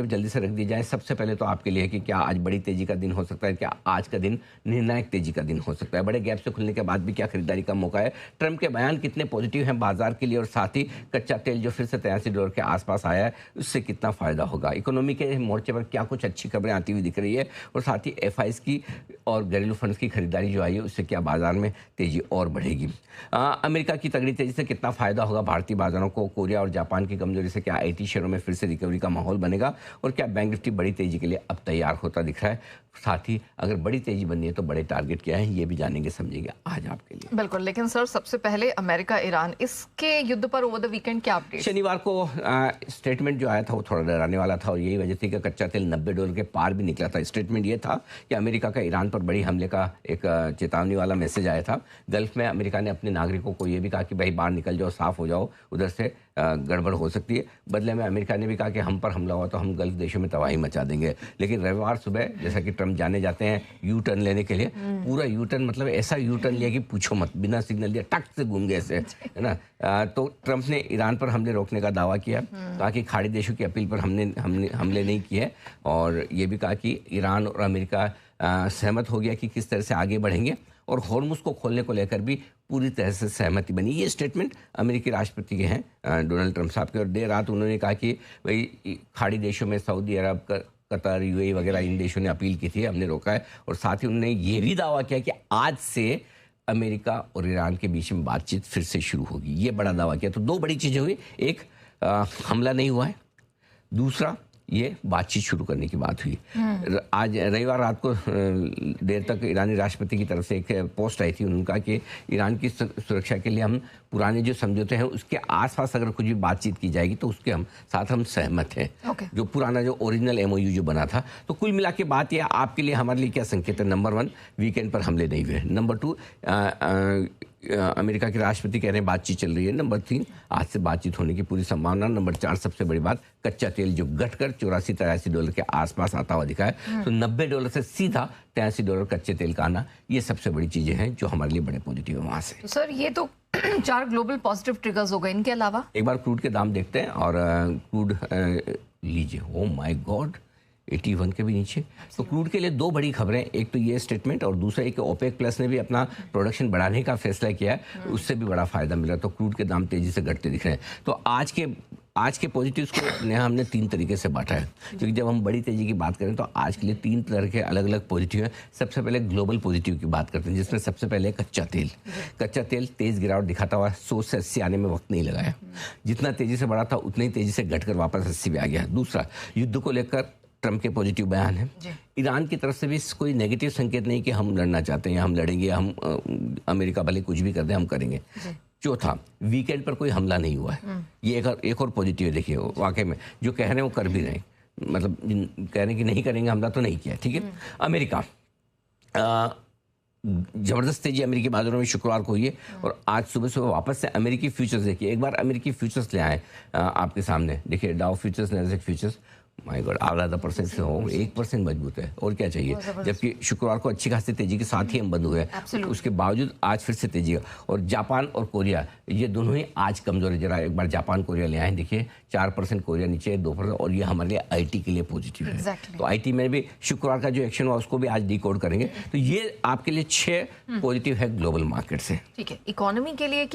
तरफ जल्दी से रख दी जाए। सबसे पहले तो आपके लिए है कि क्या आज बड़ी तेजी का दिन हो सकता है, क्या आज का दिन निर्णायक तेजी का दिन हो सकता है, बड़े गैप से खुलने के बाद भी क्या खरीदारी का मौका है, ट्रंप के बयान कितने पॉजिटिव हैं बाजार के लिए, और साथ ही कच्चा तेल जो फिर से $83 के आसपास आया है उससे कितना फायदा होगा। इकोनॉमी के मोर्चे पर क्या कुछ अच्छी खबरें आती हुई दिख रही है, और साथ ही एफआईज की और घरेलू फंड्स की खरीदारी जो आई है उससे क्या बाजार में तेजी और बढ़ेगी। अमेरिका की तगड़ी तेजी से कितना फायदा होगा भारतीय बाजारों को, कोरिया और जापान की कमजोरी से क्या आईटी शेयरों में फिर से रिकवरी का माहौल बनेगा, और क्या बैंक निफ्टी बड़ी तेजी के लिए अब तैयार होता दिख रहा है। साथ ही अगर बड़ी तेजी बननी है तो बड़े टारगेट क्या है ये भी जानेंगे समझेंगे आज आपके लिए। बिल्कुल, लेकिन सर सबसे पहले अमेरिका ईरान इसके युद्ध पर ओवर द वीकेंड क्या अपडेट? शनिवार को स्टेटमेंट जो आया था वो थोड़ा डराने वाला था, और यही वजह थी कि कच्चा तेल $90 के पार भी निकला था। स्टेटमेंट ये था कि अमेरिका का ईरान पर बड़ी हमले का एक चेतावनी वाला मैसेज आया था। गल्फ में अमेरिका ने अपने नागरिकों को ये भी कहा कि भाई बाहर निकल जाओ, साफ हो जाओ, उधर से गड़बड़ हो सकती है। बदले में अमेरिका ने भी कहा कि हम पर हमला हुआ तो हम गल्फ देशों में तबाही मचा देंगे। लेकिन रविवार सुबह जैसा कि ट्रंप जाने जाते हैं यू टर्न लेने के लिए, पूरा यू टर्न मतलब ऐसा यू टर्न लिया कि पूछो मत, बिना सिग्नल दिया टक से घूम गए ऐसे, है ना। तो ट्रंप ने ईरान पर हमले रोकने का दावा किया, कहा कि खाड़ी देशों की अपील पर हमने हमले नहीं किए, और ये भी कहा कि ईरान और अमेरिका सहमत हो गया कि किस तरह से आगे बढ़ेंगे, और हॉर्मुज को खोलने को लेकर भी पूरी तरह से सहमति बनी। ये स्टेटमेंट अमेरिकी राष्ट्रपति के हैं डोनाल्ड ट्रंप साहब के, और देर रात उन्होंने कहा कि भाई खाड़ी देशों में सऊदी अरब, कतर, यूएई वगैरह इन देशों ने अपील की थी, हमने रोका है। और साथ ही उन्होंने ये भी दावा किया कि आज से अमेरिका और ईरान के बीच में बातचीत फिर से शुरू होगी। ये बड़ा दावा किया। तो दो बड़ी चीज़ें हुई, एक हमला नहीं हुआ है, दूसरा ये बातचीत शुरू करने की बात हुई। आज रविवार रात को देर तक ईरानी राष्ट्रपति की तरफ से एक पोस्ट आई थी, उन्होंने कहा कि ईरान की सुरक्षा के लिए हम पुराने जो समझौते हैं उसके आसपास अगर कुछ भी बातचीत की जाएगी तो उसके साथ हम सहमत हैं। जो पुराना जो ओरिजिनल एमओयू जो बना था। तो कुल मिला के बात यह आपके लिए हमारे लिए क्या संकेत है? नंबर 1, वीकेंड पर हमले नहीं हुए। नंबर 2, अमेरिका के राष्ट्रपति कह रहे हैं बातचीत चल रही है। नंबर 3, आज से बातचीत होने की पूरी संभावना। नंबर 4, सबसे बड़ी बात, कच्चा तेल जो घटकर $84-83 के आसपास आता हुआ दिखा है। तो $90 से सीधा $83 कच्चे तेल का आना, ये सबसे बड़ी चीजें हैं जो हमारे लिए बड़े पॉजिटिव है वहां से। तो सर ये तो 4 ग्लोबल पॉजिटिव ट्रिगर्स हो गए, इनके अलावा एक बार क्रूड के दाम देखते हैं, और क्रूड लीजिए, ओ माय गॉड, 81 के भी नीचे। तो क्रूड के लिए दो बड़ी खबरें, एक तो ये स्टेटमेंट, और दूसरा एक ओपेक प्लस ने भी अपना प्रोडक्शन बढ़ाने का फैसला किया है, उससे भी बड़ा फायदा मिला। तो क्रूड के दाम तेजी से घटते दिख रहे हैं। तो आज के पॉजिटिव्स को हमने 3 तरीके से बांटा है, क्योंकि जब हम बड़ी तेजी की बात करें तो आज के लिए 3 तरह के अलग अलग पॉजिटिव हैं। सबसे पहले ग्लोबल पॉजिटिव की बात करते हैं, जिसमें सबसे पहले कच्चा तेल। कच्चा तेल तेज गिरावट दिखाता हुआ 100 से 80 आने में वक्त नहीं लगाया, जितना तेजी से बढ़ा था उतनी ही तेजी से घटकर वापस 80 पे आ गया। दूसरा, युद्ध को लेकर ट्रंप के पॉजिटिव बयान है। ईरान की तरफ से भी कोई नेगेटिव संकेत नहीं कि हम लड़ना चाहते हैं, हम लड़ेंगे, हम अमेरिका भले कुछ भी कर दे हम करेंगे। चौथा, वीकेंड पर कोई हमला नहीं हुआ है। ये एक और पॉजिटिव है। देखिए वाकई में जो कह रहे हैं वो कर भी रहे हैं, मतलब कह रहे हैं कि नहीं करेंगे हमला तो नहीं किया। ठीक है। अमेरिका, जबरदस्त तेजी अमेरिकी बाजारों में शुक्रवार को हुई है, और आज सुबह सुबह वापस से अमेरिकी फ्यूचर्स देखिए, एक बार अमेरिकी फ्यूचर्स ले आए आपके सामने। देखिए Dow futures, Nasdaq futures, my God, आधा % से हो 1% मजबूत है, और क्या चाहिए। जबकि शुक्रवार को अच्छी खासी तेजी के साथ ही हम बंद हुए हैं, उसके बावजूद आज फिर से तेजी है। और जापान और कोरिया ये दोनों ही आज कमजोर है। जरा एक बार जापान कोरिया ले आए, देखिए 4% कोरिया नीचे, 2%, और ये हमारे लिए आईटी के लिए पॉजिटिव है। तो आईटी में भी शुक्रवार का जो एक्शन हुआ उसको भी आज डिकोड करेंगे। तो ये आपके लिए 6 पॉजिटिव है ग्लोबल मार्केट से। ठीक है, इकोनॉमी के लिए